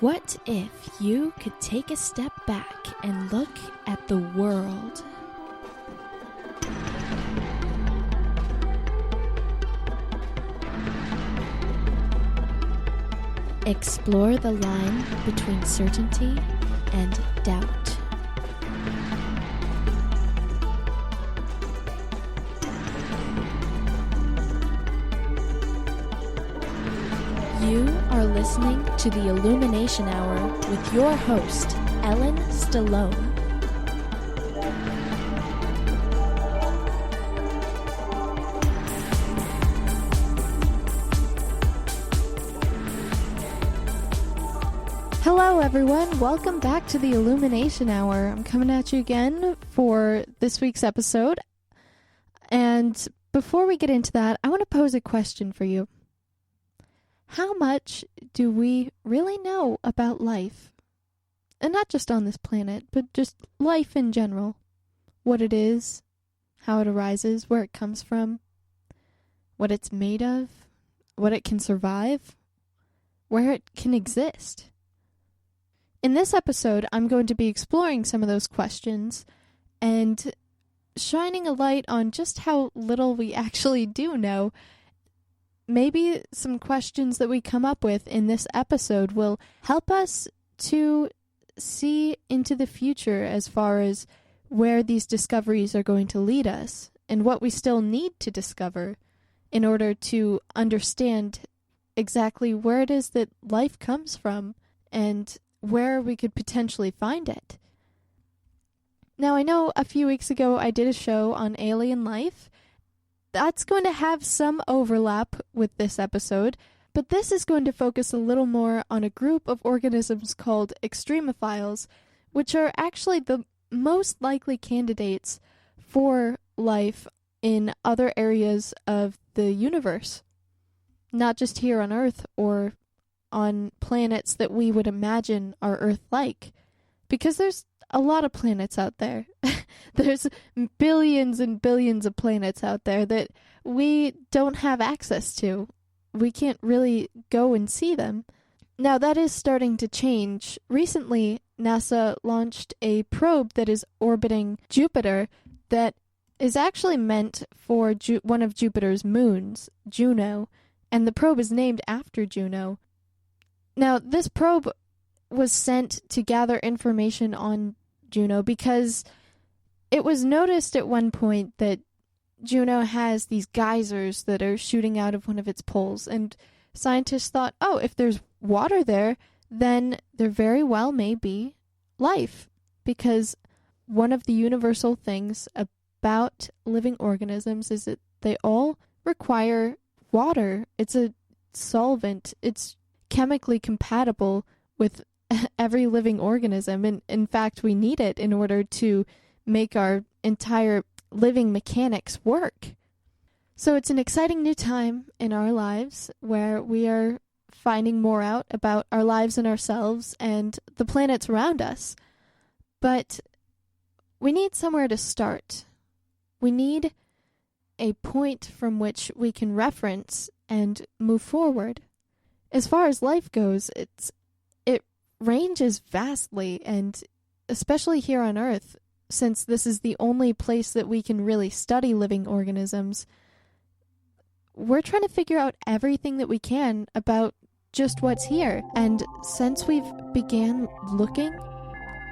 What if you could take a step back and look at the world? Explore the line between certainty and doubt. You are listening to the Illumination Hour with your host, Ellen-Stallone. Hello everyone, welcome back to the Illumination Hour. I'm coming at you again for this week's episode. And before we get into that, I want to pose a question for you. How much do we really know about life? And not just on this planet, but just life in general. What it is, how it arises, where it comes from, what it's made of, what it can survive, where it can exist. In this episode, I'm going to be exploring some of those questions and shining a light on just how little we actually do know. Maybe some questions that we come up with in this episode will help us to see into the future as far as where these discoveries are going to lead us and what we still need to discover in order to understand exactly where it is that life comes from and where we could potentially find it. Now, I know a few weeks ago I did a show on alien life. That's going to have some overlap with this episode, but this is going to focus a little more on a group of organisms called extremophiles, which are actually the most likely candidates for life in other areas of the universe. Not just here on Earth or on planets that we would imagine are Earth-like, because there's a lot of planets out there. There's billions and billions of planets out there that we don't have access to. We can't really go and see them. Now, that is starting to change. Recently, NASA launched a probe that is orbiting Jupiter that is actually meant for one of Jupiter's moons, Juno, and the probe is named after Juno. Now, this probe was sent to gather information on Juno because it was noticed at one point that Juno has these geysers that are shooting out of one of its poles, and scientists thought, oh, if there's water there, then there very well may be life, because one of the universal things about living organisms is that they all require water. It's a solvent. It's chemically compatible with every living organism, and in fact we need it in order to make our entire living mechanics work. So it's an exciting new time in our lives where we are finding more out about our lives and ourselves and the planets around us. But we need somewhere to start. We need a point from which we can reference and move forward. As far as life goes, it ranges vastly, and especially here on Earth, since this is the only place that we can really study living organisms, we're trying to figure out everything that we can about just what's here. And since we've began looking,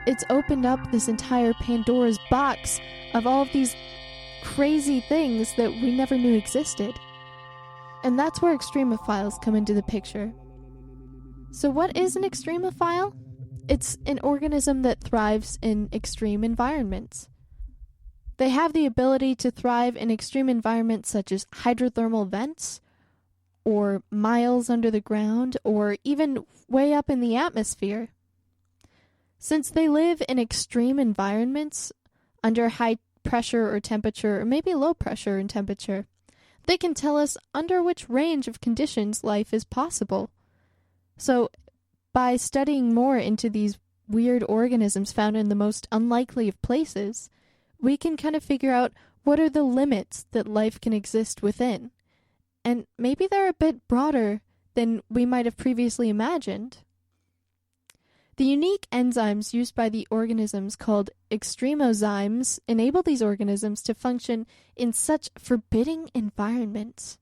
it's opened up this entire Pandora's box of all of these crazy things that we never knew existed. And that's where extremophiles come into the picture. So what is an extremophile? It's an organism that thrives in extreme environments. They have the ability to thrive in extreme environments such as hydrothermal vents, or miles under the ground, or even way up in the atmosphere. Since they live in extreme environments, under high pressure or temperature, or maybe low pressure and temperature, they can tell us under which range of conditions life is possible. So, by studying more into these weird organisms found in the most unlikely of places, we can kind of figure out what are the limits that life can exist within. And maybe they're a bit broader than we might have previously imagined. The unique enzymes used by the organisms called extremozymes enable these organisms to function in such forbidding environments.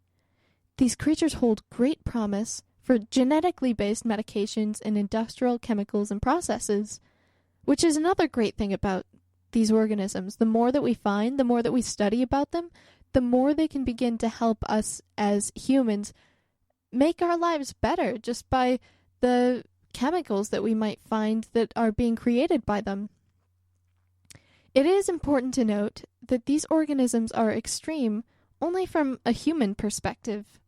These creatures hold great promise for genetically based medications and industrial chemicals and processes, which is another great thing about these organisms. The more that we find, the more that we study about them, the more they can begin to help us as humans make our lives better just by the chemicals that we might find that are being created by them. It is important to note that these organisms are extreme only from a human perspective,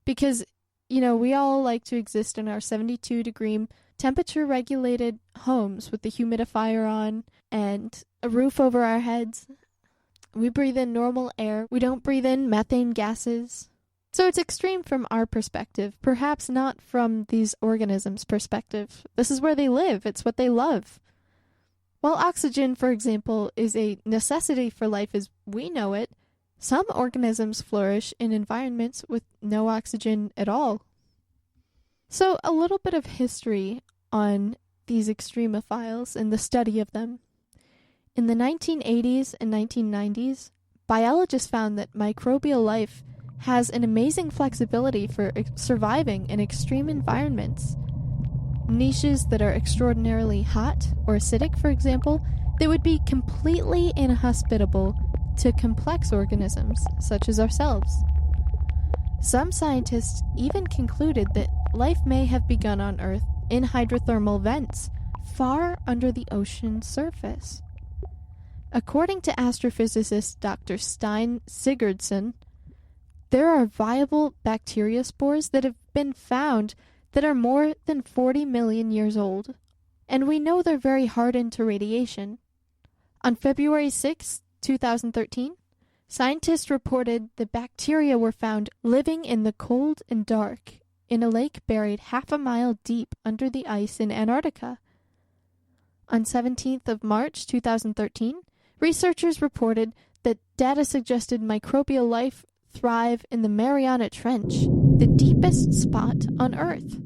because, we all like to exist in our 72-degree temperature-regulated homes with the humidifier on and a roof over our heads. We breathe in normal air. We don't breathe in methane gases. So it's extreme from our perspective, perhaps not from these organisms' perspective. This is where they live. It's what they love. While oxygen, for example, is a necessity for life as we know it, some organisms flourish in environments with no oxygen at all. So a little bit of history on these extremophiles and the study of them. In the 1980s and 1990s, biologists found that microbial life has an amazing flexibility for surviving in extreme environments. Niches that are extraordinarily hot or acidic, for example, they would be completely inhospitable to complex organisms such as ourselves. Some scientists even concluded that life may have begun on Earth in hydrothermal vents far under the ocean's surface. According to astrophysicist Dr. Stein Sigurdsson, there are viable bacteria spores that have been found that are more than 40 million years old, and we know they're very hardened to radiation. On February 6, 2013, scientists reported the bacteria were found living in the cold and dark in a lake buried half a mile deep under the ice in Antarctica. On 17th of March 2013, researchers reported that data suggested microbial life thrive in the Mariana Trench, the deepest spot on Earth.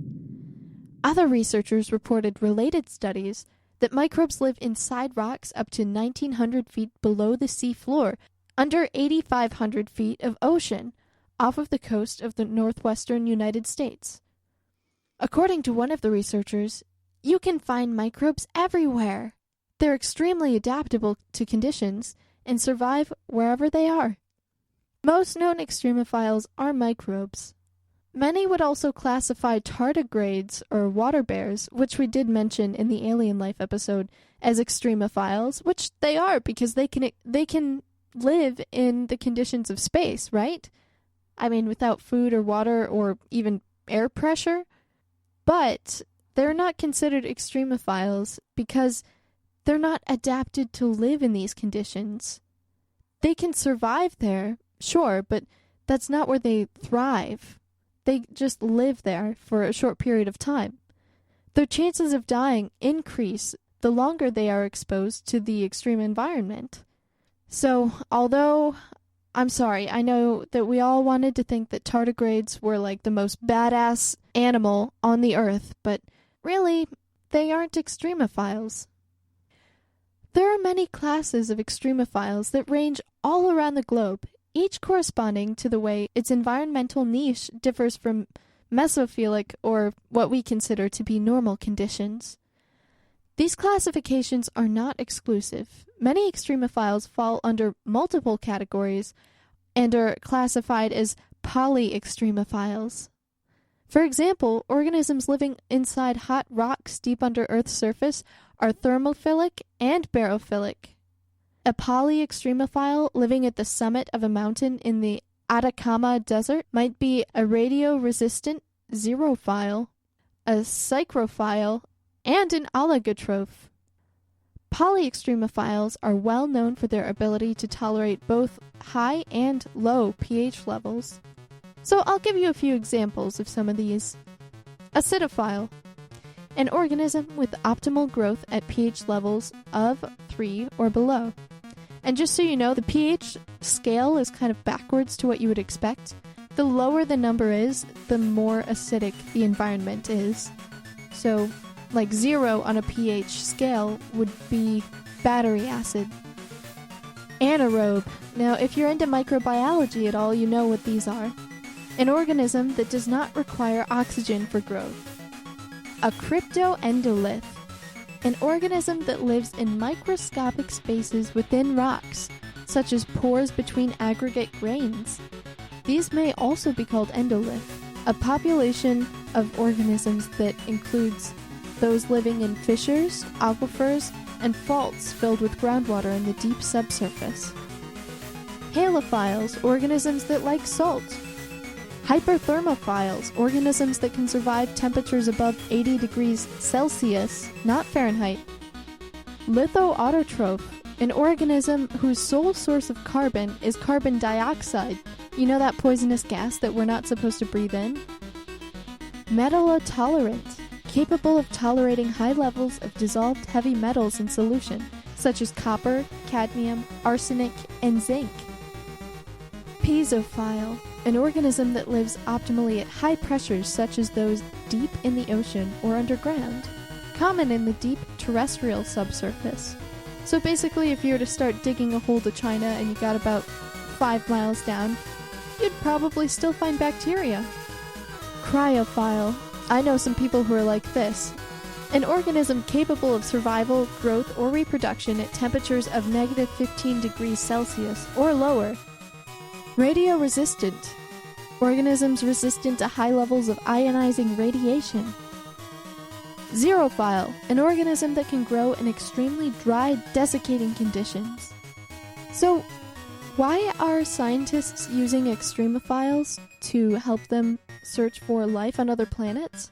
Other researchers reported related studies that microbes live inside rocks up to 1,900 feet below the sea floor, under 8,500 feet of ocean, off of the coast of the northwestern United States. According to one of the researchers, you can find microbes everywhere. They're extremely adaptable to conditions and survive wherever they are. Most known extremophiles are microbes. Many would also classify tardigrades or water bears, which we did mention in the alien life episode, as extremophiles, which they are because they can live in the conditions of space, right? I mean, without food or water or even air pressure. But they're not considered extremophiles because they're not adapted to live in these conditions. They can survive there, sure, but that's not where they thrive. They just live there for a short period of time. Their chances of dying increase the longer they are exposed to the extreme environment. So, although, I'm sorry, I know that we all wanted to think that tardigrades were like the most badass animal on the earth, but really, they aren't extremophiles. There are many classes of extremophiles that range all around the globe, each corresponding to the way its environmental niche differs from mesophilic or what we consider to be normal conditions. These classifications are not exclusive. Many extremophiles fall under multiple categories and are classified as polyextremophiles. For example, organisms living inside hot rocks deep under Earth's surface are thermophilic and barophilic. A polyextremophile living at the summit of a mountain in the Atacama Desert might be a radio-resistant xerophile, a psychrophile, and an oligotroph. Polyextremophiles are well known for their ability to tolerate both high and low pH levels. So I'll give you a few examples of some of these. Acidophile, an organism with optimal growth at pH levels of 3 or below. And just so you know, the pH scale is kind of backwards to what you would expect. The lower the number is, the more acidic the environment is. So like 0 on a pH scale, would be battery acid. Anaerobe. Now, if you're into microbiology at all, you know what these are. An organism that does not require oxygen for growth. A cryptoendolith. An organism that lives in microscopic spaces within rocks, such as pores between aggregate grains. These may also be called endolith, a population of organisms that includes those living in fissures, aquifers, and faults filled with groundwater in the deep subsurface. Halophiles, organisms that like salt. Hyperthermophiles, organisms that can survive temperatures above 80 degrees Celsius, not Fahrenheit. Lithoautotroph, an organism whose sole source of carbon is carbon dioxide. You know that poisonous gas that we're not supposed to breathe in? Metallotolerant, capable of tolerating high levels of dissolved heavy metals in solution, such as copper, cadmium, arsenic, and zinc. Piezophile, an organism that lives optimally at high pressures such as those deep in the ocean or underground, common in the deep terrestrial subsurface. So basically, if you were to start digging a hole to China and you got about 5 miles down, you'd probably still find bacteria. Cryophile. I know some people who are like this. An organism capable of survival, growth, or reproduction at temperatures of negative 15 degrees Celsius or lower. Radioresistant. Organisms resistant to high levels of ionizing radiation. Xerophile. An organism that can grow in extremely dry, desiccating conditions. So, why are scientists using extremophiles to help them search for life on other planets?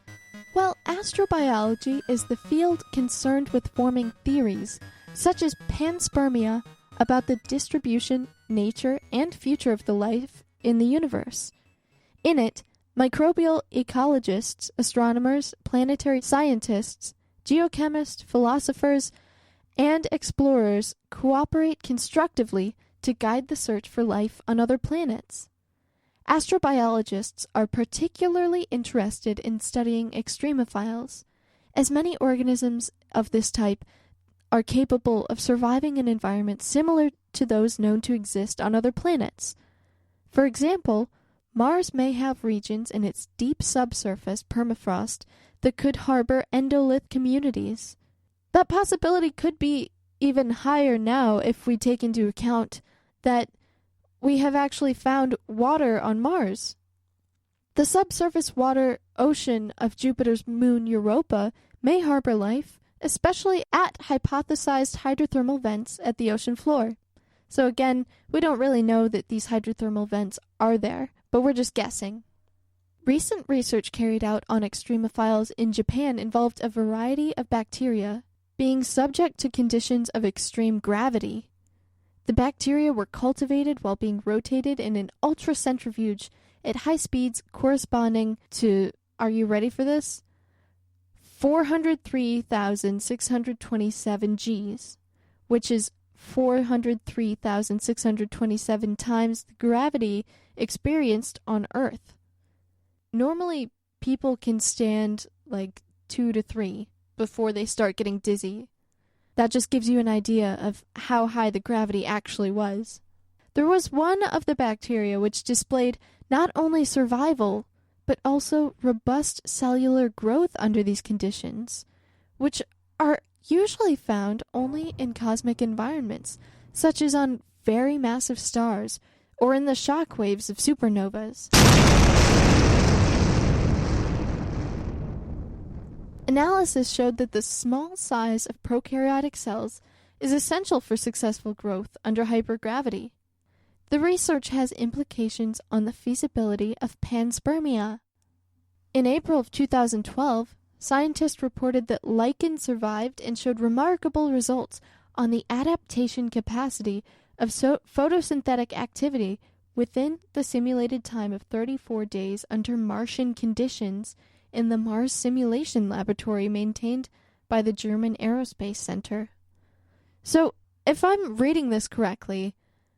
Well, astrobiology is the field concerned with forming theories, such as panspermia, about the distribution, nature, and future of the life in the universe. In it, microbial ecologists, astronomers, planetary scientists, geochemists, philosophers, and explorers cooperate constructively to guide the search for life on other planets. Astrobiologists are particularly interested in studying extremophiles, as many organisms of this type are capable of surviving in environments similar to those known to exist on other planets. For example, Mars may have regions in its deep subsurface permafrost that could harbor endolith communities. That possibility could be even higher now if we take into account that we have actually found water on Mars. The subsurface water ocean of Jupiter's moon Europa may harbor life, especially at hypothesized hydrothermal vents at the ocean floor. So again, we don't really know that these hydrothermal vents are there, but we're just guessing. Recent research carried out on extremophiles in Japan involved a variety of bacteria being subject to conditions of extreme gravity. The bacteria were cultivated while being rotated in an ultracentrifuge at high speeds corresponding to, are you ready for this? 403,627 Gs, which is 403,627 times the gravity experienced on Earth. Normally, people can stand like 2 to 3 before they start getting dizzy. That just gives you an idea of how high the gravity actually was. There was one of the bacteria which displayed not only survival, but also robust cellular growth under these conditions, which are usually found only in cosmic environments, such as on very massive stars or in the shock waves of supernovas. Analysis showed that the small size of prokaryotic cells is essential for successful growth under hypergravity. The research has implications on the feasibility of panspermia. In April of 2012, scientists reported that lichen survived and showed remarkable results on the adaptation capacity of photosynthetic activity within the simulated time of 34 days under Martian conditions in the Mars Simulation Laboratory maintained by the German Aerospace Center. So, if I'm reading this correctly,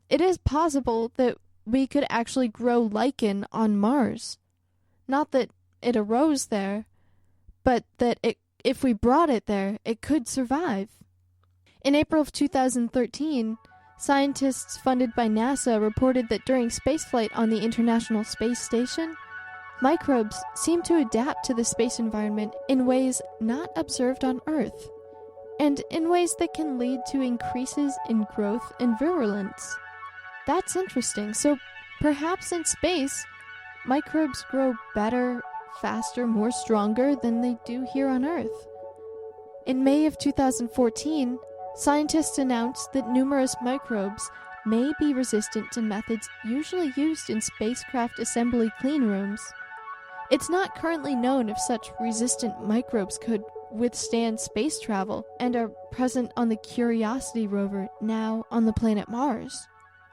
it is possible that we could actually grow lichen on Mars. Not that it arose there, but that it if we brought it there, it could survive. In April of 2013, scientists funded by NASA reported that during spaceflight on the International Space Station, microbes seem to adapt to the space environment in ways not observed on Earth, and in ways that can lead to increases in growth and virulence. That's interesting. So perhaps in space, microbes grow better, faster, more stronger than they do here on Earth. In May of 2014, scientists announced that numerous microbes may be resistant to methods usually used in spacecraft assembly cleanrooms. It's not currently known if such resistant microbes could withstand space travel and are present on the Curiosity rover now on the planet Mars.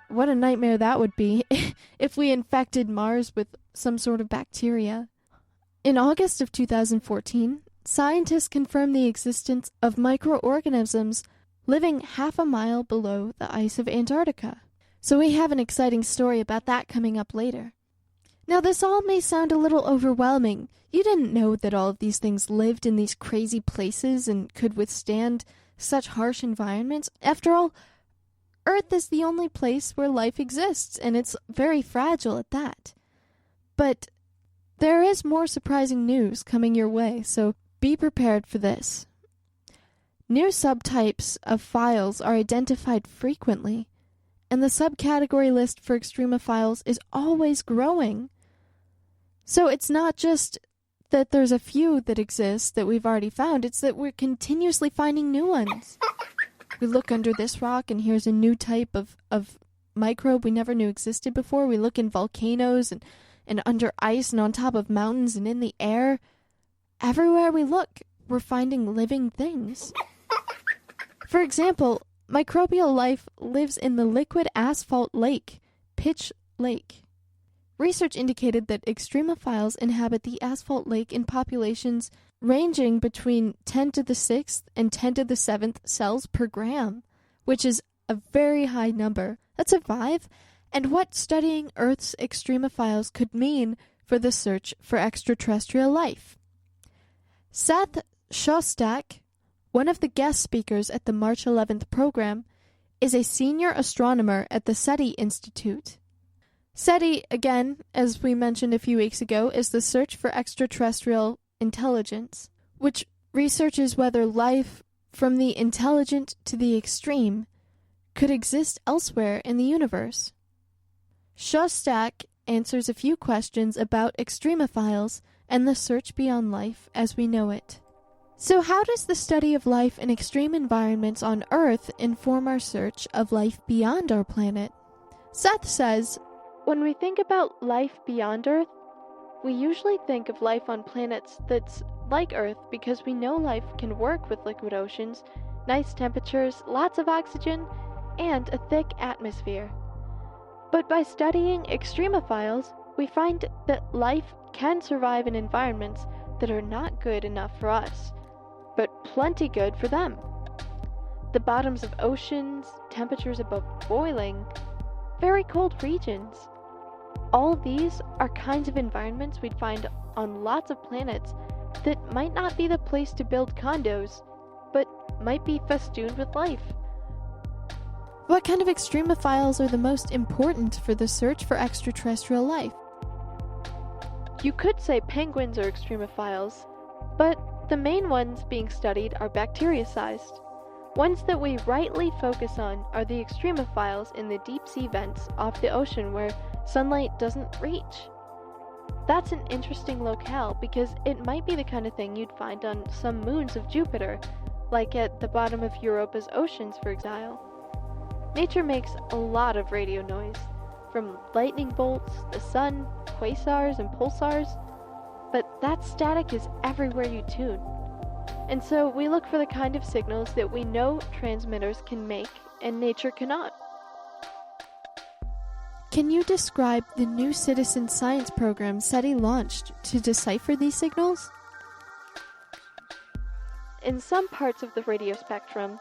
What a nightmare that would be if we infected Mars with some sort of bacteria. In August of 2014, scientists confirmed the existence of microorganisms living half a mile below the ice of Antarctica. So we have an exciting story about that coming up later. Now, this all may sound a little overwhelming. You didn't know that all of these things lived in these crazy places and could withstand such harsh environments. After all, Earth is the only place where life exists, and it's very fragile at that. But there is more surprising news coming your way, so be prepared for this. New subtypes of phials are identified frequently, and the subcategory list for extremophiles is always growing. So it's not just that there's a few that exist that we've already found, it's that we're continuously finding new ones. We look under this rock and here's a new type of microbe we never knew existed before. We look in volcanoes and under ice and on top of mountains and in the air. Everywhere we look, we're finding living things. For example, microbial life lives in the liquid asphalt lake, Pitch Lake. Research indicated that extremophiles inhabit the asphalt lake in populations ranging between 10 to the 6th and 10 to the 7th cells per gram, which is a very high number that survive, and what studying Earth's extremophiles could mean for the search for extraterrestrial life. Seth Shostak, one of the guest speakers at the March 11th program, is a senior astronomer at the SETI Institute. SETI, again, as we mentioned a few weeks ago, is the search for extraterrestrial intelligence, which researches whether life from the intelligent to the extreme could exist elsewhere in the universe. Shostak answers a few questions about extremophiles and the search beyond life as we know it. So how does the study of life in extreme environments on Earth inform our search of life beyond our planet? Seth says, when we think about life beyond Earth, we usually think of life on planets that's like Earth because we know life can work with liquid oceans, nice temperatures, lots of oxygen, and a thick atmosphere. But by studying extremophiles, we find that life can survive in environments that are not good enough for us, but plenty good for them. The bottoms of oceans, temperatures above boiling, very cold regions. All of these are kinds of environments we'd find on lots of planets that might not be the place to build condos, but might be festooned with life. What kind of extremophiles are the most important for the search for extraterrestrial life? You could say penguins are extremophiles, but the main ones being studied are bacteria-sized. Ones that we rightly focus on are the extremophiles in the deep-sea vents off the ocean where sunlight doesn't reach. That's an interesting locale because it might be the kind of thing you'd find on some moons of Jupiter, like at the bottom of Europa's oceans, for example. Nature makes a lot of radio noise, from lightning bolts, the sun, quasars, and pulsars, but that static is everywhere you tune. And so we look for the kind of signals that we know transmitters can make and nature cannot. Can you describe the new citizen science program SETI launched to decipher these signals? In some parts of the radio spectrum,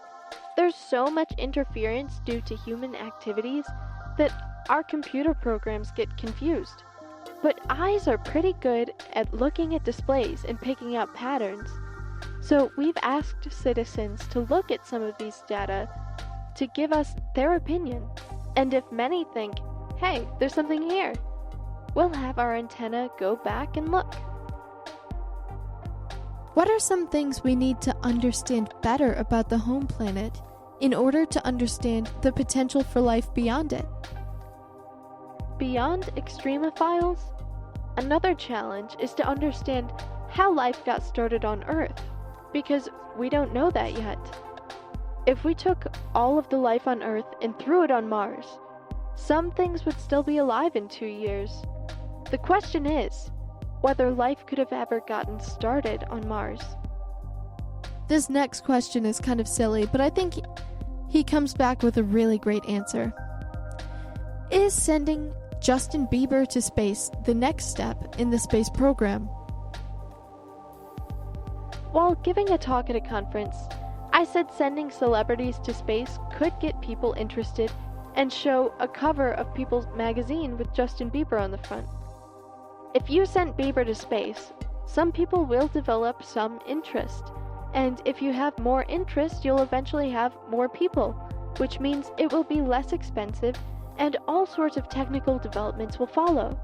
there's so much interference due to human activities that our computer programs get confused. But eyes are pretty good at looking at displays and picking out patterns. So we've asked citizens to look at some of these data to give us their opinion. And if many think, hey, there's something here, we'll have our antenna go back and look. What are some things we need to understand better about the home planet in order to understand the potential for life beyond it? Beyond extremophiles, another challenge is to understand how life got started on Earth, because we don't know that yet. If we took all of the life on Earth and threw it on Mars, some things would still be alive in 2 years. The question is whether life could have ever gotten started on Mars. This next question is kind of silly, but I think he comes back with a really great answer. Is sending Justin Bieber to space the next step in the space program? While giving a talk at a conference, I said sending celebrities to space could get people interested and show a cover of People's magazine with Justin Bieber on the front. If you sent Bieber to space, some people will develop some interest. And if you have more interest, you'll eventually have more people, which means it will be less expensive and all sorts of technical developments will follow.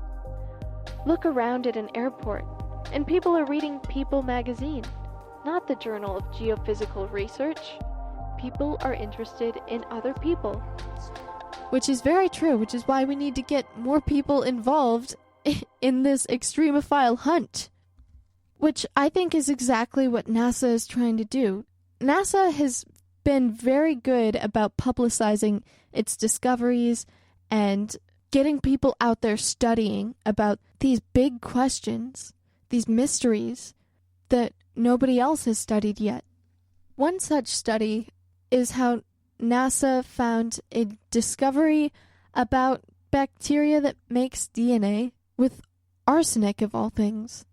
Look around at an airport, and people are reading People magazine, not the Journal of Geophysical Research. People are interested in other people. Which is very true, which is why we need to get more people involved in this extremophile hunt. Which I think is exactly what NASA is trying to do. NASA has been very good about publicizing its discoveries and getting people out there studying about these big questions, these mysteries that nobody else has studied yet. One such study is how NASA found a discovery about bacteria that makes DNA with arsenic of all things.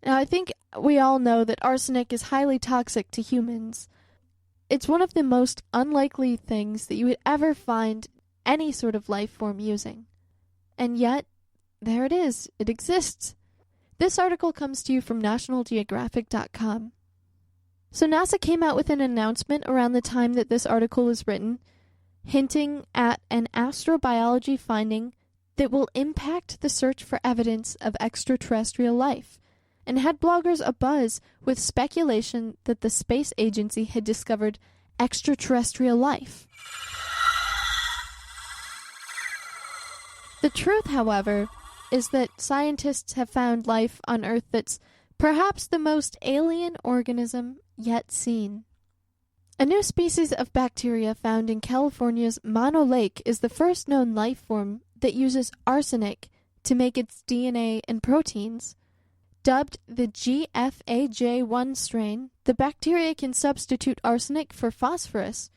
Now, I think we all know that arsenic is highly toxic to humans. It's one of the most unlikely things that you would ever find any sort of life form using. And yet, there it is. It exists. This article comes to you from nationalgeographic.com. So NASA came out with an announcement around the time that this article was written, hinting at an astrobiology finding that will impact the search for evidence of extraterrestrial life, and had bloggers abuzz with speculation that the space agency had discovered extraterrestrial life. The truth, however, is that scientists have found life on Earth that's perhaps the most alien organism yet seen. A new species of bacteria found in California's Mono Lake is the first known life form that uses arsenic to make its DNA and proteins. Dubbed the GFAJ1 strain, the bacteria can substitute arsenic for phosphorus,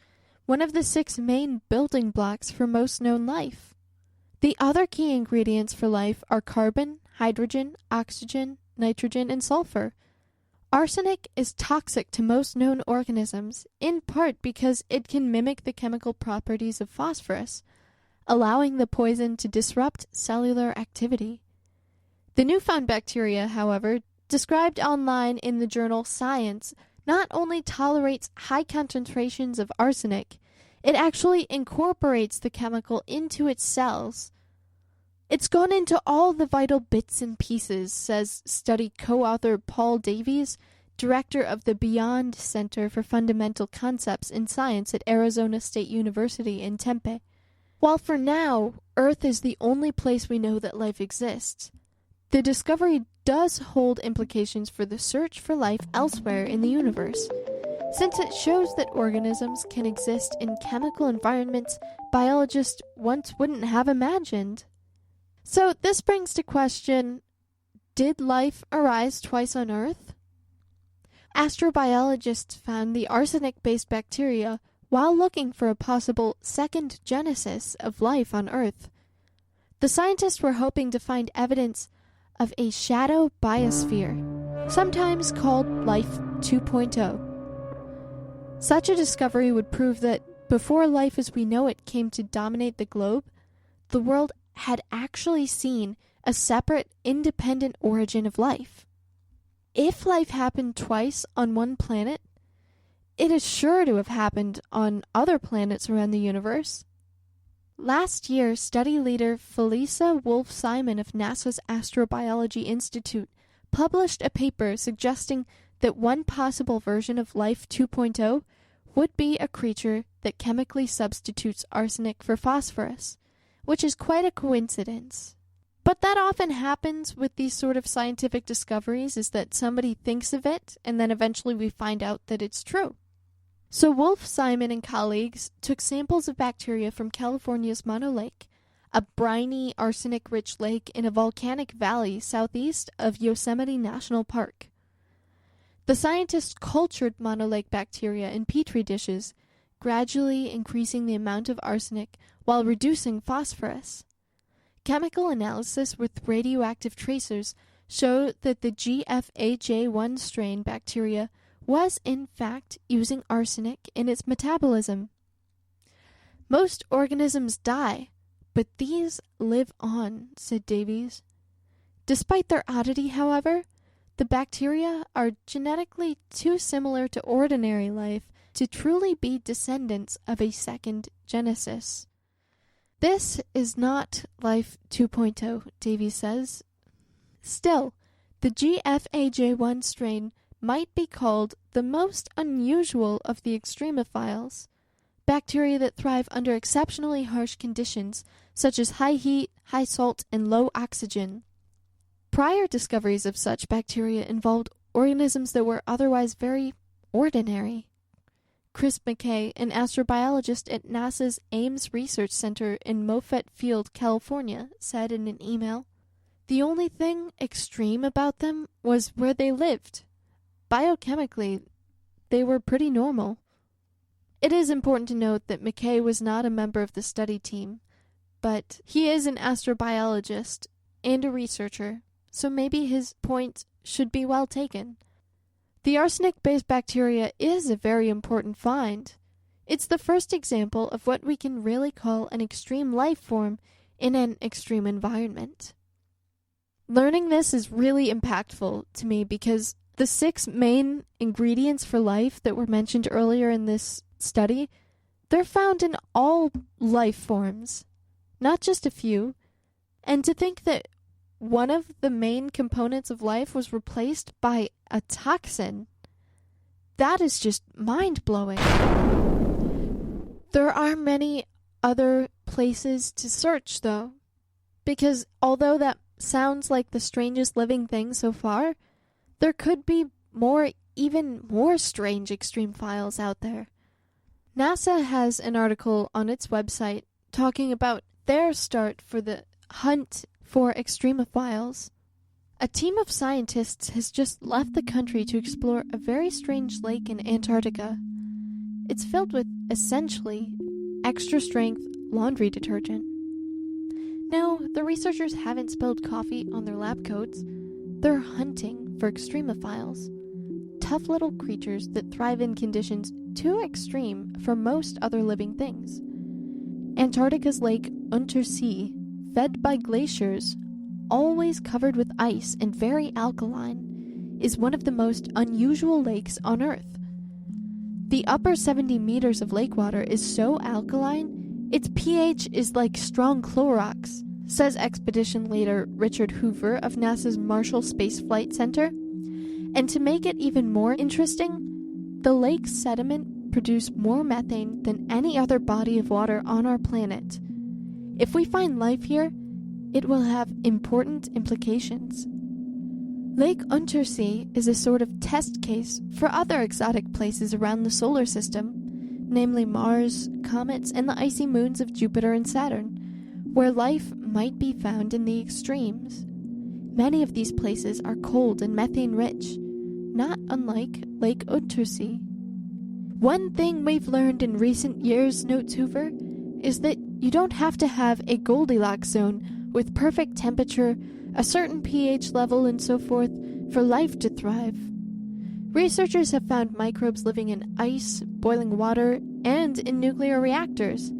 one of the 6 main building blocks for most known life. The other key ingredients for life are carbon, hydrogen, oxygen, nitrogen, and sulfur. Arsenic is toxic to most known organisms, in part because it can mimic the chemical properties of phosphorus, allowing the poison to disrupt cellular activity. The newfound bacteria, however, described online in the journal Science, not only tolerates high concentrations of arsenic, it actually incorporates the chemical into its cells. It's gone into all the vital bits and pieces, says study co-author Paul Davies, director of the Beyond Center for Fundamental Concepts in Science at Arizona State University in Tempe. While for now, Earth is the only place we know that life exists, the discovery does hold implications for the search for life elsewhere in the universe, since it shows that organisms can exist in chemical environments biologists once wouldn't have imagined. So this brings to question, did life arise twice on Earth? Astrobiologists found the arsenic-based bacteria while looking for a possible second genesis of life on Earth. The scientists were hoping to find evidence of a shadow biosphere, sometimes called Life 2.0. Such a discovery would prove that before life as we know it came to dominate the globe, the world had actually seen a separate, independent origin of life. if life happened twice on one planet, it is sure to have happened on other planets around the universe. Last year, study leader Felisa Wolf-Simon of NASA's Astrobiology Institute published a paper suggesting that one possible version of Life 2.0 would be a creature that chemically substitutes arsenic for phosphorus, which is quite a coincidence. But that often happens with these sort of scientific discoveries, is that somebody thinks of it, and then eventually we find out that it's true. So Wolf-Simon and colleagues took samples of bacteria from California's Mono Lake, a briny, arsenic-rich lake in a volcanic valley southeast of Yosemite National Park. The scientists cultured Mono Lake bacteria in petri dishes, gradually increasing the amount of arsenic while reducing phosphorus. Chemical analysis with radioactive tracers showed that the GFAJ1 strain bacteria was in fact using arsenic in its metabolism. Most organisms die, but these live on, said Davies. Despite their oddity, however, the bacteria are genetically too similar to ordinary life to truly be descendants of a second genesis. This is not Life 2.0, Davies says. Still, the GFAJ1 strain might be called the most unusual of the extremophiles, bacteria that thrive under exceptionally harsh conditions such as high heat, high salt, and low oxygen. Prior discoveries of such bacteria involved organisms that were otherwise very ordinary. Chris McKay, an astrobiologist at NASA's Ames Research Center in Moffett Field, California, said in an email, "The only thing extreme about them was where they lived. Biochemically, they were pretty normal." It is important to note that McKay was not a member of the study team, but he is an astrobiologist and a researcher, so maybe his point should be well taken. The arsenic-based bacteria is a very important find. It's the first example of what we can really call an extreme life form in an extreme environment. Learning this is really impactful to me because the 6 main ingredients for life that were mentioned earlier in this study, they're found in all life forms, not just a few. And to think that one of the main components of life was replaced by a toxin, that is just mind-blowing. There are many other places to search, though, because although that sounds like the strangest living thing so far, there could be even more strange extremophiles out there. NASA has an article on its website talking about their start for the hunt for extremophiles. A team of scientists has just left the country to explore a very strange lake in Antarctica. It's filled with, essentially, extra-strength laundry detergent. No, the researchers haven't spilled coffee on their lab coats. They're hunting for extremophiles, tough little creatures that thrive in conditions too extreme for most other living things. Antarctica's Lake Untersee, fed by glaciers, always covered with ice and very alkaline, is one of the most unusual lakes on Earth. The upper 70 meters of lake water is so alkaline, its pH is like strong Clorox, says expedition leader Richard Hoover of NASA's Marshall Space Flight Center. And to make it even more interesting, the lake's sediment produced more methane than any other body of water on our planet. If we find life here, it will have important implications. Lake Untersee is a sort of test case for other exotic places around the solar system, namely Mars, comets, and the icy moons of Jupiter and Saturn, where life might be found in the extremes. Many of these places are cold and methane-rich, not unlike Lake Untersee. One thing we've learned in recent years, notes Hoover, is that you don't have to have a Goldilocks zone with perfect temperature, a certain pH level, and so forth for life to thrive. Researchers have found microbes living in ice, boiling water, and in nuclear reactors.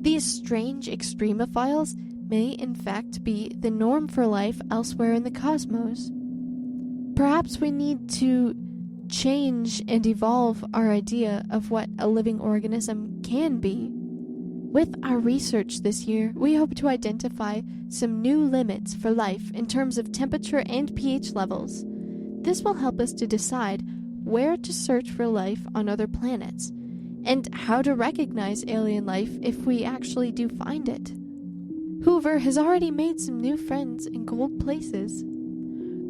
These strange extremophiles may in fact be the norm for life elsewhere in the cosmos. Perhaps we need to change and evolve our idea of what a living organism can be. With our research this year, we hope to identify some new limits for life in terms of temperature and pH levels. This will help us to decide where to search for life on other planets, and how to recognize alien life if we actually do find it. Hoover has already made some new friends in cold places.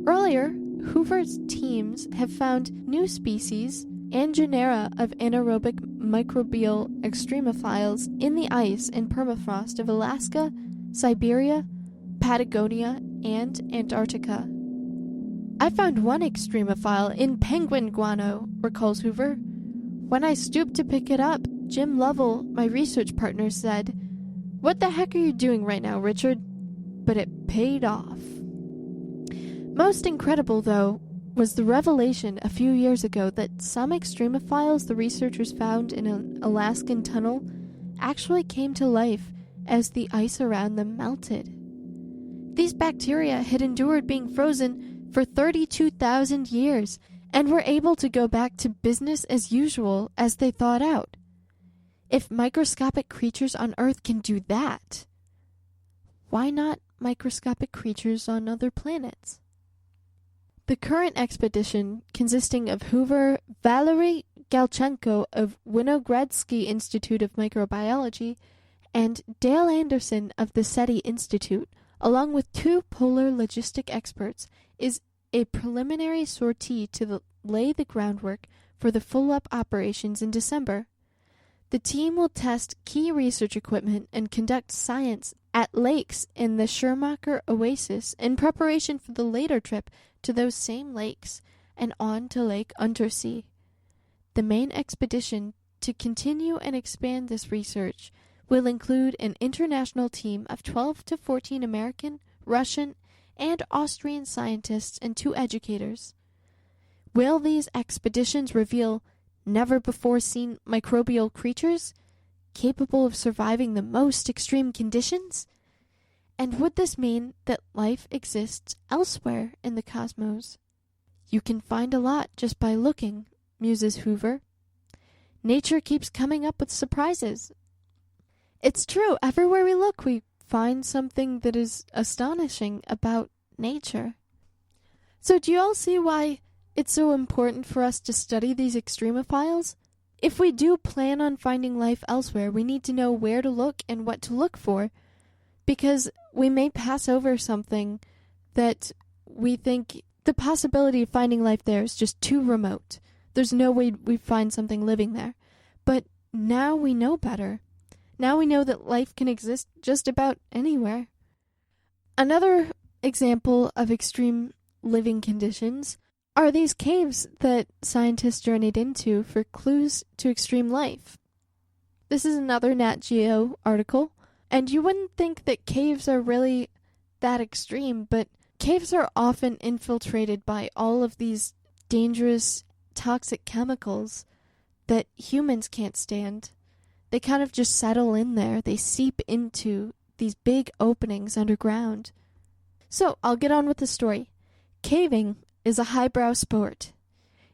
Earlier, Hoover's teams have found new species and genera of anaerobic microbial extremophiles in the ice and permafrost of Alaska, Siberia, Patagonia, and Antarctica. I found one extremophile in penguin guano, recalls Hoover. When I stooped to pick it up, Jim Lovell, my research partner, said, "What the heck are you doing right now, Richard?" But it paid off. Most incredible, though, was the revelation a few years ago that some extremophiles the researchers found in an Alaskan tunnel actually came to life as the ice around them melted. These bacteria had endured being frozen for 32,000 years and were able to go back to business as usual as they thawed out. If microscopic creatures on Earth can do that, why not microscopic creatures on other planets? The current expedition, consisting of Hoover, Valery Galchenko of Winogradsky Institute of Microbiology, and Dale Anderson of the SETI Institute, along with 2 polar logistic experts, is a preliminary sortie to lay the groundwork for the full-up operations in December. The team will test key research equipment and conduct science at lakes in the Schermacher Oasis in preparation for the later trip to those same lakes and on to Lake Untersee. The main expedition to continue and expand this research will include an international team of 12 to 14 American, Russian, and Austrian scientists and 2 educators. Will these expeditions reveal never-before-seen microbial creatures capable of surviving the most extreme conditions? And would this mean that life exists elsewhere in the cosmos? You can find a lot just by looking, muses Hoover. Nature keeps coming up with surprises. It's true, everywhere we look, we find something that is astonishing about nature. So do you all see why it's so important for us to study these extremophiles? If we do plan on finding life elsewhere, we need to know where to look and what to look for, because we may pass over something that we think the possibility of finding life there is just too remote. There's no way we'd find something living there. But now we know better. Now we know that life can exist just about anywhere. Another example of extreme living conditions are these caves that scientists journeyed into for clues to extreme life. This is another Nat Geo article, and you wouldn't think that caves are really that extreme, but caves are often infiltrated by all of these dangerous, toxic chemicals that humans can't stand. They kind of just settle in there. They seep into these big openings underground. So, I'll get on with the story. Caving is a highbrow sport.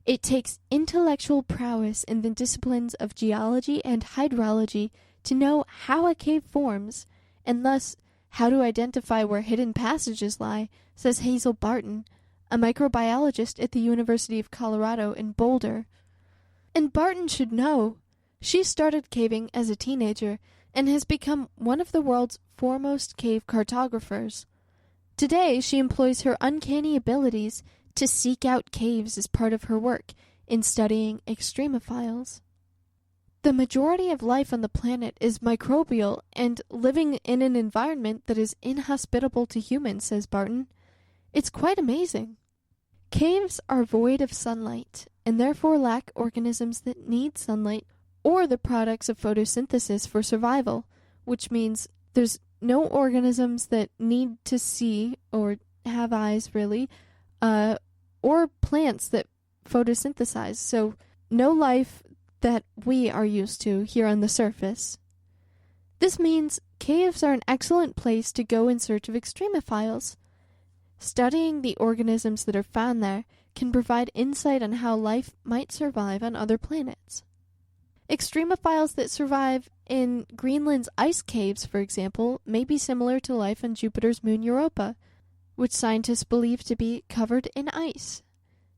It takes intellectual prowess in the disciplines of geology and hydrology to know how a cave forms, and thus how to identify where hidden passages lie, says Hazel Barton, a microbiologist at the University of Colorado in Boulder. And Barton should know. She started caving as a teenager and has become one of the world's foremost cave cartographers. Today, she employs her uncanny abilities to seek out caves as part of her work in studying extremophiles. The majority of life on the planet is microbial and living in an environment that is inhospitable to humans, says Barton. It's quite amazing. Caves are void of sunlight and therefore lack organisms that need sunlight or the products of photosynthesis for survival, which means there's no organisms that need to see or have eyes, really, or plants that photosynthesize. So no life that we are used to here on the surface. This means caves are an excellent place to go in search of extremophiles. Studying the organisms that are found there can provide insight on how life might survive on other planets. Extremophiles that survive in Greenland's ice caves, for example, may be similar to life on Jupiter's moon Europa, which scientists believe to be covered in ice.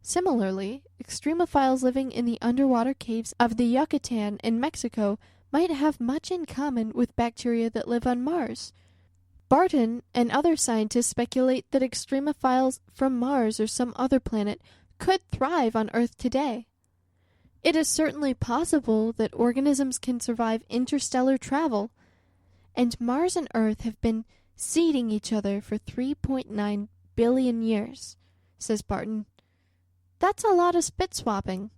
Similarly, extremophiles living in the underwater caves of the Yucatan in Mexico might have much in common with bacteria that live on Mars. Barton and other scientists speculate that extremophiles from Mars or some other planet could thrive on Earth today. It is certainly possible that organisms can survive interstellar travel, and Mars and Earth have been seeding each other for 3.9 billion years, says Barton. That's a lot of spit swapping.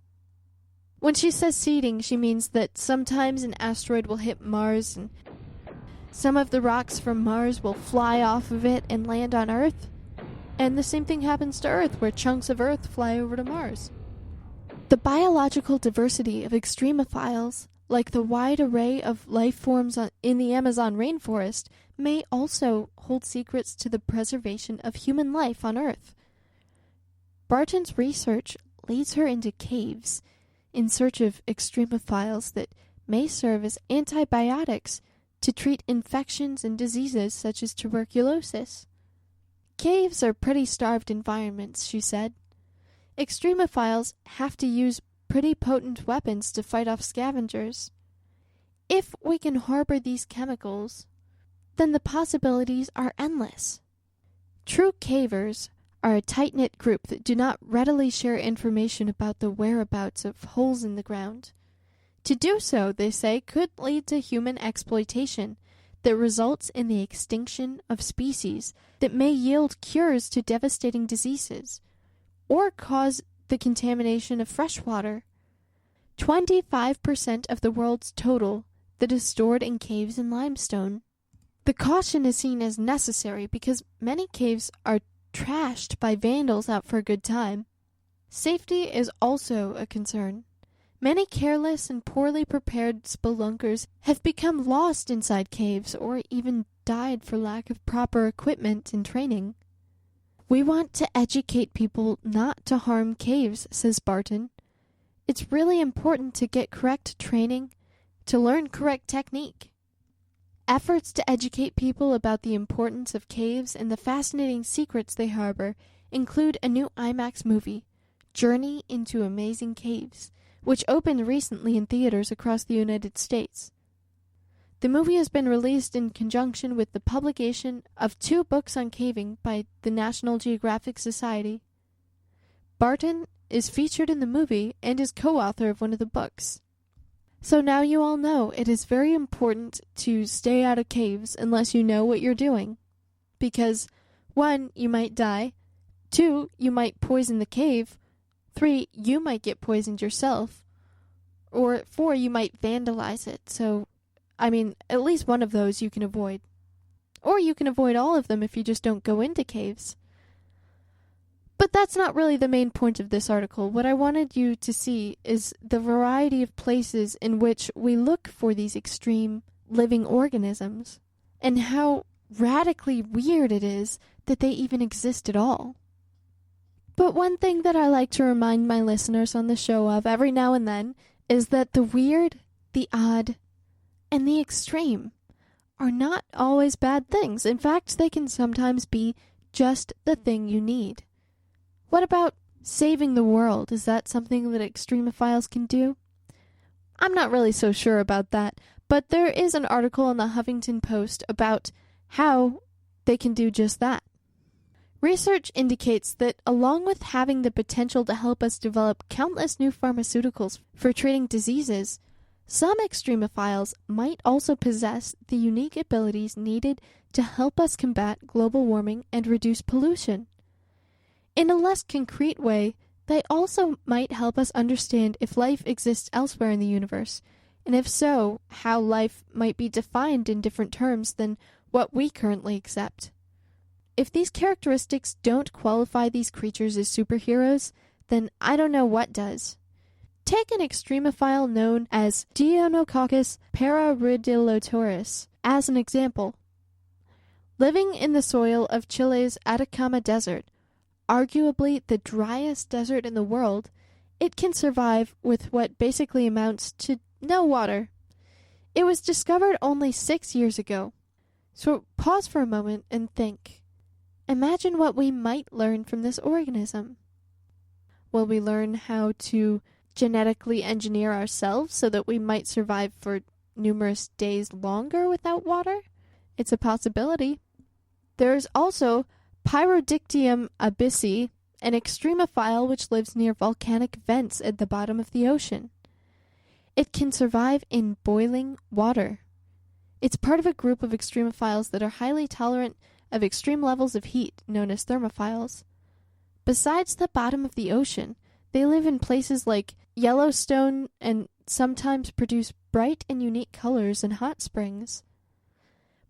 When she says seeding, she means that sometimes an asteroid will hit Mars and some of the rocks from Mars will fly off of it and land on Earth. And the same thing happens to Earth, where chunks of Earth fly over to Mars. The biological diversity of extremophiles, like the wide array of life forms in the Amazon rainforest, may also hold secrets to the preservation of human life on Earth. Barton's research leads her into caves in search of extremophiles that may serve as antibiotics to treat infections and diseases such as tuberculosis. Caves are pretty starved environments, she said. Extremophiles have to use pretty potent weapons to fight off scavengers. If we can harbor these chemicals, then the possibilities are endless. True cavers are a tight-knit group that do not readily share information about the whereabouts of holes in the ground. To do so, they say, could lead to human exploitation that results in the extinction of species that may yield cures to devastating diseases, or cause the contamination of fresh water. 25% of the world's total that is stored in caves and limestone. The caution is seen as necessary because many caves are trashed by vandals out for a good time. Safety is also a concern. Many careless and poorly prepared spelunkers have become lost inside caves or even died for lack of proper equipment and training. We want to educate people not to harm caves, says Barton. It's really important to get correct training, to learn correct technique. Efforts to educate people about the importance of caves and the fascinating secrets they harbor include a new IMAX movie, Journey into Amazing Caves, which opened recently in theaters across the United States. The movie has been released in conjunction with the publication of 2 books on caving by the National Geographic Society. Barton is featured in the movie and is co-author of one of the books. So now you all know it is very important to stay out of caves unless you know what you're doing. Because 1, you might die. 2, you might poison the cave. 3, you might get poisoned yourself. Or 4, you might vandalize it. So, at least one of those you can avoid. Or you can avoid all of them if you just don't go into caves. But that's not really the main point of this article. What I wanted you to see is the variety of places in which we look for these extreme living organisms, and how radically weird it is that they even exist at all. But one thing that I like to remind my listeners on the show of every now and then is that the weird, the odd, and the extreme are not always bad things. In fact, they can sometimes be just the thing you need. What about saving the world? Is that something that extremophiles can do? I'm not really so sure about that, but there is an article in the Huffington Post about how they can do just that. Research indicates that along with having the potential to help us develop countless new pharmaceuticals for treating diseases, some extremophiles might also possess the unique abilities needed to help us combat global warming and reduce pollution. In a less concrete way, they also might help us understand if life exists elsewhere in the universe, and if so, how life might be defined in different terms than what we currently accept. If these characteristics don't qualify these creatures as superheroes, then I don't know what does. Take an extremophile known as Deinococcus pararidilotoris as an example. Living in the soil of Chile's Atacama Desert, arguably the driest desert in the world, it can survive with what basically amounts to no water. It was discovered only 6 years ago. So pause for a moment and think. Imagine what we might learn from this organism. Will we learn how to genetically engineer ourselves so that we might survive for numerous days longer without water? It's a possibility. There's also Pyrodictium abyssi, an extremophile which lives near volcanic vents at the bottom of the ocean. It can survive in boiling water. It's part of a group of extremophiles that are highly tolerant of extreme levels of heat, known as thermophiles. Besides the bottom of the ocean, they live in places like Yellowstone and sometimes produce bright and unique colors in hot springs.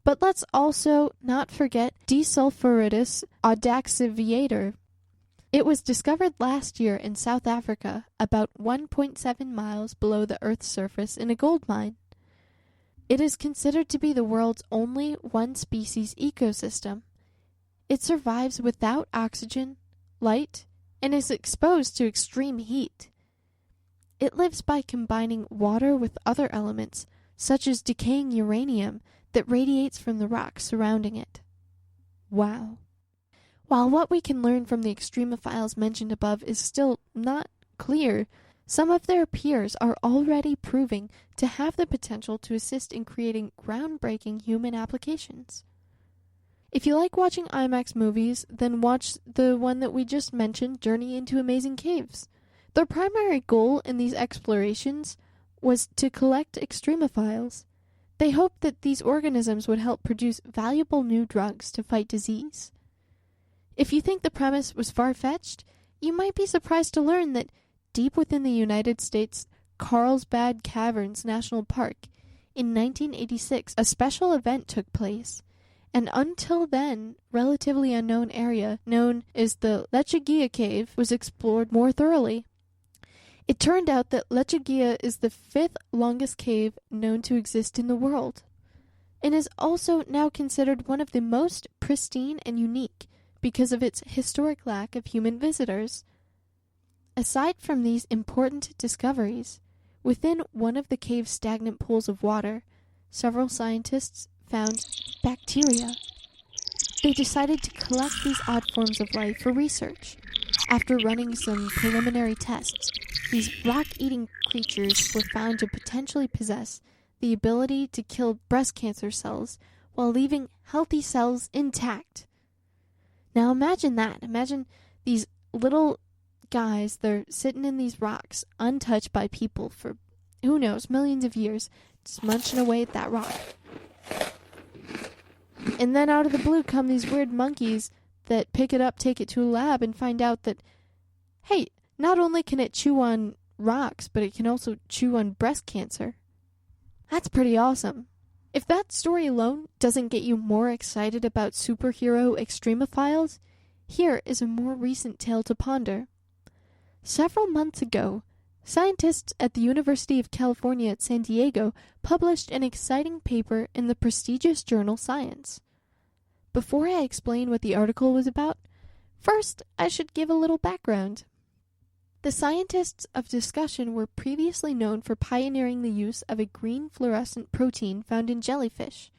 But let's also not forget Desulfuridus audaxiviator. It was discovered last year in South Africa, about 1.7 miles below the Earth's surface in a gold mine. It is considered to be the world's only one-species ecosystem. It survives without oxygen, light, and is exposed to extreme heat. It lives by combining water with other elements, such as decaying uranium that radiates from the rocks surrounding it. Wow. While what we can learn from the extremophiles mentioned above is still not clear, some of their peers are already proving to have the potential to assist in creating groundbreaking human applications. If you like watching IMAX movies, then watch the one that we just mentioned, Journey into Amazing Caves. Their primary goal in these explorations was to collect extremophiles. They hoped that these organisms would help produce valuable new drugs to fight disease. If you think the premise was far-fetched, you might be surprised to learn that deep within the United States Carlsbad Caverns National Park, in 1986, a special event took place. An until then relatively unknown area known as the Lechuguilla Cave was explored more thoroughly. It turned out that Lechuguilla is the 5th longest cave known to exist in the world, and is also now considered one of the most pristine and unique because of its historic lack of human visitors. Aside from these important discoveries, within one of the cave's stagnant pools of water, several scientists found bacteria. They decided to collect these odd forms of life for research. After running some preliminary tests, these rock-eating creatures were found to potentially possess the ability to kill breast cancer cells while leaving healthy cells intact. Now imagine that. Imagine these little guys, they're sitting in these rocks, untouched by people for, who knows, millions of years, just munching away at that rock. And then out of the blue come these weird monkeys that pick it up, take it to a lab, and find out that, hey, not only can it chew on rocks, but it can also chew on breast cancer. That's pretty awesome. If that story alone doesn't get you more excited about superhero extremophiles, here is a more recent tale to ponder. Several months ago, scientists at the University of California at San Diego published an exciting paper in the prestigious journal Science. Before I explain what the article was about, first I should give a little background. The scientists of discussion were previously known for pioneering the use of a green fluorescent protein found in jellyfish.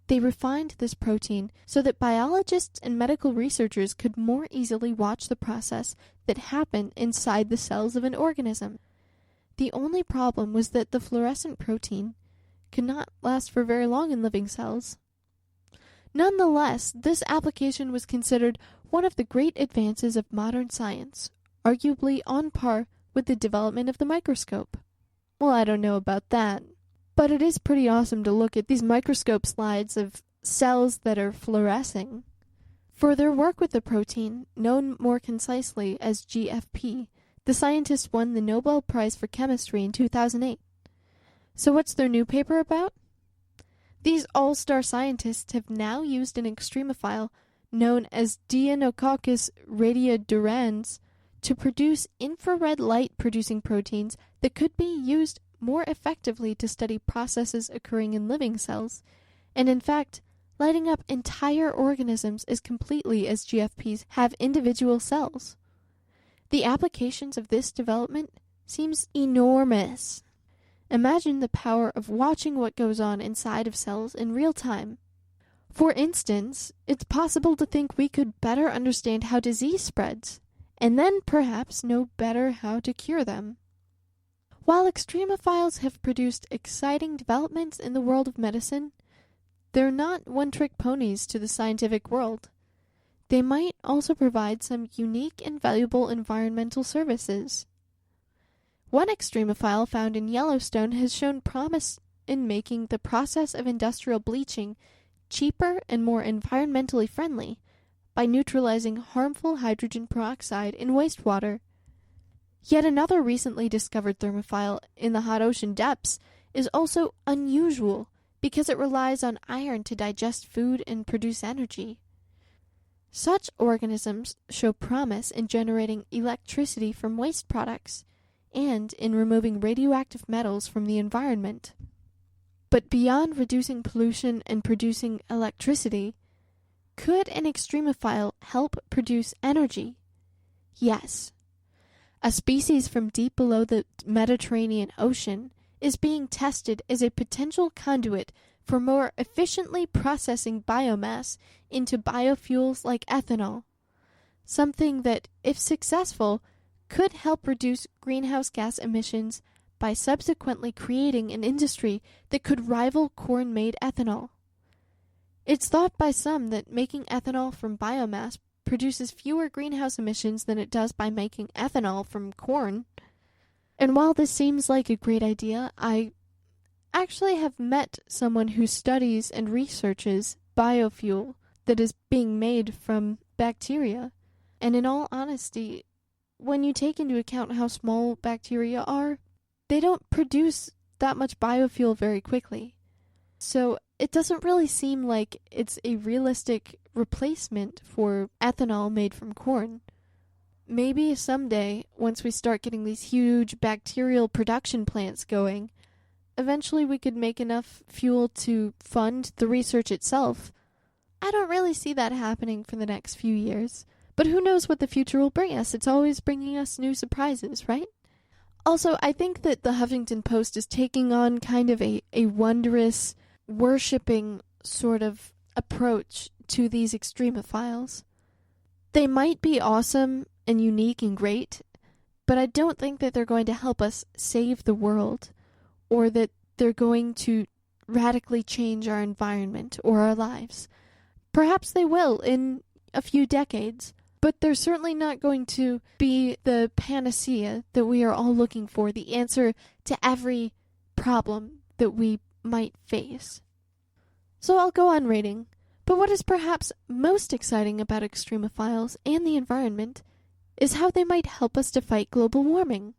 They refined this protein so that biologists and medical researchers could more easily watch the process that happened inside the cells of an organism. The only problem was that the fluorescent protein could not last for very long in living cells. Nonetheless, this application was considered one of the great advances of modern science, arguably on par with the development of the microscope. Well, I don't know about that, but it is pretty awesome to look at these microscope slides of cells that are fluorescing. For their work with the protein, known more concisely as GFP, the scientists won the Nobel Prize for Chemistry in 2008. So what's their new paper about? These all-star scientists have now used an extremophile known as Deinococcus radiodurans to produce infrared light-producing proteins that could be used more effectively to study processes occurring in living cells. And in fact, lighting up entire organisms as completely as GFPs have individual cells. The applications of this development seems enormous. Imagine the power of watching what goes on inside of cells in real time. For instance, it's possible to think we could better understand how disease spreads, and then perhaps know better how to cure them. While extremophiles have produced exciting developments in the world of medicine, they're not one-trick ponies to the scientific world. They might also provide some unique and valuable environmental services. One extremophile found in Yellowstone has shown promise in making the process of industrial bleaching cheaper and more environmentally friendly by neutralizing harmful hydrogen peroxide in wastewater. Yet another recently discovered thermophile in the hot ocean depths is also unusual because it relies on iron to digest food and produce energy. Such organisms show promise in generating electricity from waste products and in removing radioactive metals from the environment. But beyond reducing pollution and producing electricity, could an extremophile help produce energy? Yes. A species from deep below the Mediterranean Ocean is being tested as a potential conduit for more efficiently processing biomass into biofuels like ethanol, something that, if successful, could help reduce greenhouse gas emissions by subsequently creating an industry that could rival corn-made ethanol. It's thought by some that making ethanol from biomass produces fewer greenhouse emissions than it does by making ethanol from corn. And while this seems like a great idea, I actually have met someone who studies and researches biofuel that is being made from bacteria. And in all honesty, when you take into account how small bacteria are, they don't produce that much biofuel very quickly. So it doesn't really seem like it's a realistic replacement for ethanol made from corn. Maybe someday, once we start getting these huge bacterial production plants going, eventually we could make enough fuel to fund the research itself. I don't really see that happening for the next few years, but who knows what the future will bring us? It's always bringing us new surprises, right? Also, I think that the Huffington Post is taking on kind of a wondrous, worshipping sort of approach to these extremophiles. They might be awesome and unique and great, but I don't think that they're going to help us save the world, or that they're going to radically change our environment or our lives. Perhaps they will in a few decades, but they're certainly not going to be the panacea that we are all looking for, the answer to every problem that we might face. So I'll go on rating, but what is perhaps most exciting about extremophiles and the environment is how they might help us to fight global warming.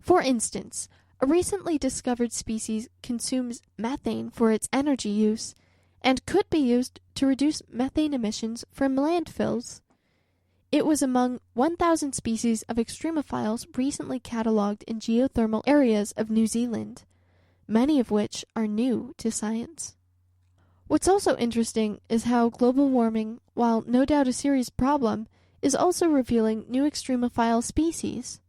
For instance, a recently discovered species consumes methane for its energy use and could be used to reduce methane emissions from landfills. It was among 1,000 species of extremophiles recently catalogued in geothermal areas of New Zealand, many of which are new to science. What's also interesting is how global warming, while no doubt a serious problem, is also revealing new extremophile species.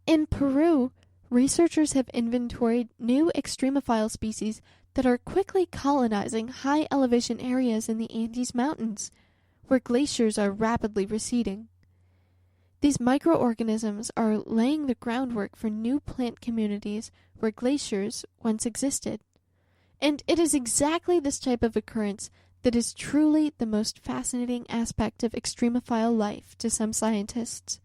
In Peru, researchers have inventoried new extremophile species that are quickly colonizing high-elevation areas in the Andes Mountains, where glaciers are rapidly receding. These microorganisms are laying the groundwork for new plant communities where glaciers once existed. And it is exactly this type of occurrence that is truly the most fascinating aspect of extremophile life to some scientists.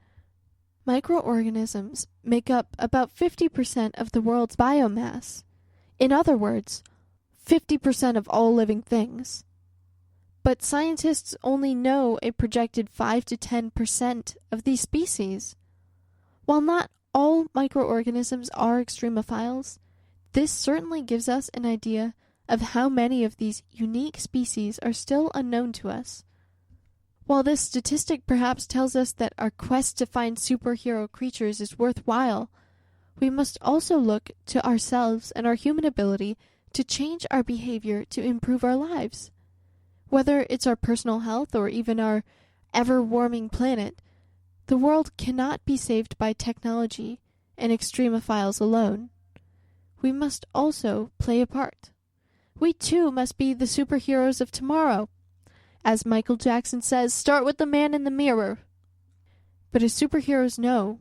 Microorganisms make up about 50% of the world's biomass. In other words, 50% of all living things. But scientists only know a projected 5 to 10% of these species. While not all microorganisms are extremophiles, this certainly gives us an idea of how many of these unique species are still unknown to us. While this statistic perhaps tells us that our quest to find superhero creatures is worthwhile, we must also look to ourselves and our human ability to change our behavior to improve our lives. Whether it's our personal health or even our ever-warming planet, the world cannot be saved by technology and extremophiles alone. We must also play a part. We too must be the superheroes of tomorrow. As Michael Jackson says, start with the man in the mirror. But as superheroes know,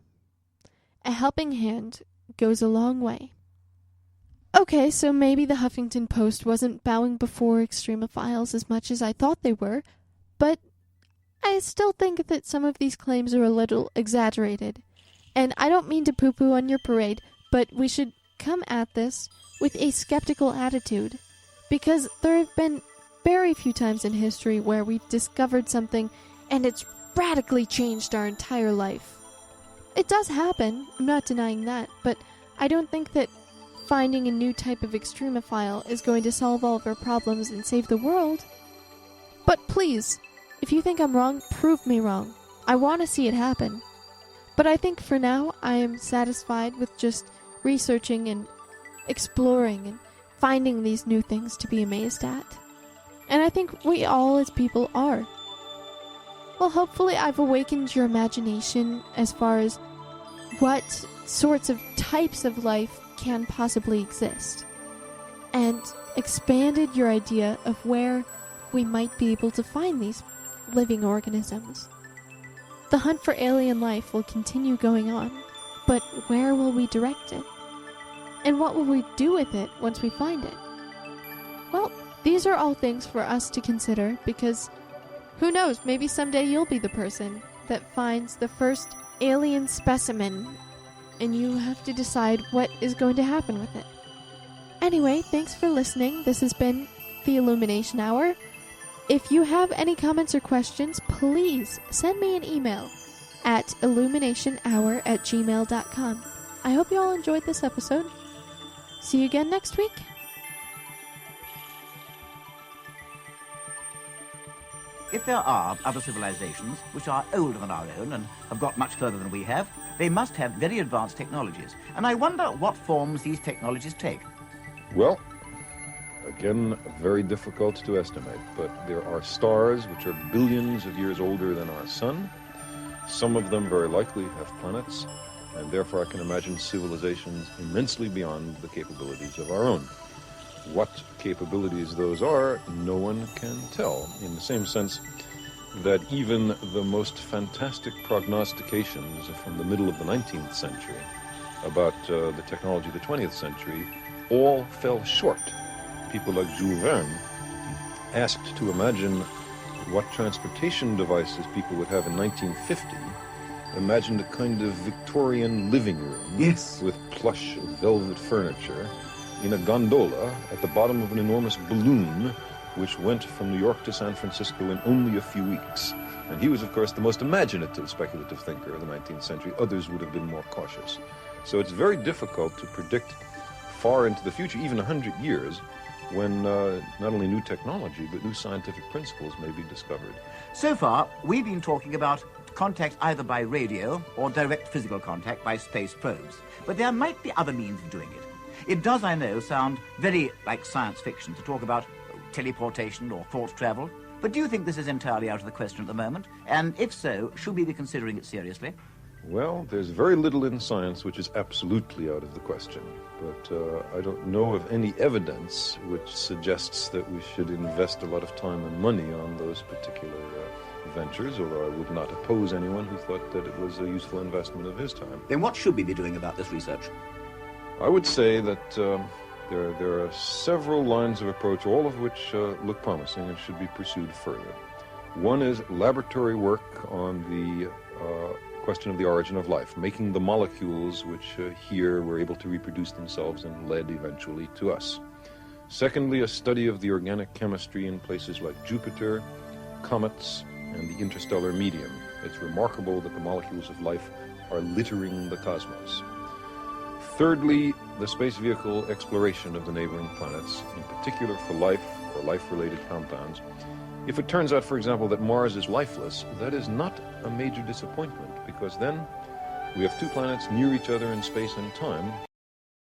a helping hand goes a long way. Okay, so maybe the Huffington Post wasn't bowing before extremophiles as much as I thought they were, but I still think that some of these claims are a little exaggerated. And I don't mean to poo-poo on your parade, but we should come at this with a skeptical attitude, because there have been very few times in history where we've discovered something and it's radically changed our entire life. It does happen, I'm not denying that, but I don't think that finding a new type of extremophile is going to solve all of our problems and save the world. But please, if you think I'm wrong, prove me wrong. I want to see it happen. But I think for now, I am satisfied with just researching and exploring and finding these new things to be amazed at. And I think we all as people are. Well, hopefully I've awakened your imagination as far as what sorts of types of life can possibly exist, and expanded your idea of where we might be able to find these living organisms. The hunt for alien life will continue going on, but where will we direct it? And what will we do with it once we find it? Well, these are all things for us to consider, because who knows, maybe someday you'll be the person that finds the first alien specimen, and you have to decide what is going to happen with it. Anyway, thanks for listening. This has been the Illumination Hour. If you have any comments or questions, please send me an email at illuminationhour@gmail.com. I hope you all enjoyed this episode. See you again next week. If there are other civilizations which are older than our own and have got much further than we have, they must have very advanced technologies. And I wonder what forms these technologies take. Well, again, very difficult to estimate, but there are stars which are billions of years older than our sun. Some of them very likely have planets, and therefore I can imagine civilizations immensely beyond the capabilities of our own. What capabilities those are, no one can tell, in the same sense that even the most fantastic prognostications from the middle of the 19th century about the technology of the 20th century all fell short. People like Jules Verne, asked to imagine what transportation devices people would have in 1950, imagined a kind of Victorian living room, yes, with plush velvet furniture, in a gondola at the bottom of an enormous balloon which went from New York to San Francisco in only a few weeks. And he was, of course, the most imaginative speculative thinker of the 19th century. Others would have been more cautious. So it's very difficult to predict far into the future, even 100 years, when not only new technology, but new scientific principles may be discovered. So far, we've been talking about contact either by radio or direct physical contact by space probes. But there might be other means of doing it. It does, I know, sound very like science fiction to talk about teleportation or thought travel. But do you think this is entirely out of the question at the moment? And if so, should we be considering it seriously? Well, there's very little in science which is absolutely out of the question. But I don't know of any evidence which suggests that we should invest a lot of time and money on those particular ventures, although I would not oppose anyone who thought that it was a useful investment of his time. Then what should we be doing about this research? I would say that there are several lines of approach, all of which look promising and should be pursued further. One is laboratory work on the question of the origin of life, making the molecules which here were able to reproduce themselves and led eventually to us. Secondly, a study of the organic chemistry in places like Jupiter, comets, and the interstellar medium. It's remarkable that the molecules of life are littering the cosmos. Thirdly, the space vehicle exploration of the neighboring planets, in particular for life or life-related compounds. If it turns out, for example, that Mars is lifeless, that is not a major disappointment, because then we have two planets near each other in space and time,